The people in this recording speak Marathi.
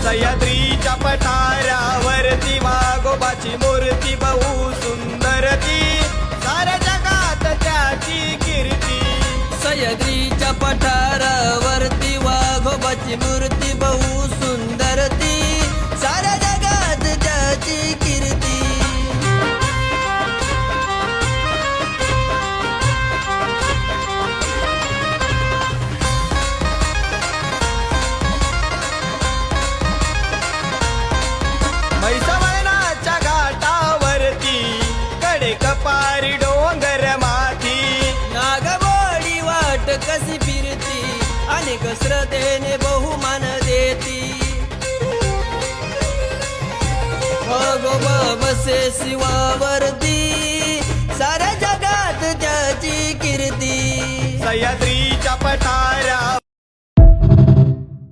सह्याद्रीच्या पठारावरती वाघोबाची मूर्ती बहु सुंदर ती, साऱ्या जगात त्याची कीर्ती. सह्याद्रीच्या पठारावरती वाघोबाची मूर्ती बहु सुंदर ती, साऱ्या जगात त्याची कीर्ती. म्हैसावळनाच्या घाटावरती कडे कपारी डोंगर माथी, नागमोडी वाट कशी फिरती, अनेक श्रद्धेने बहुमान देती. वाघोबा बसे शिवावर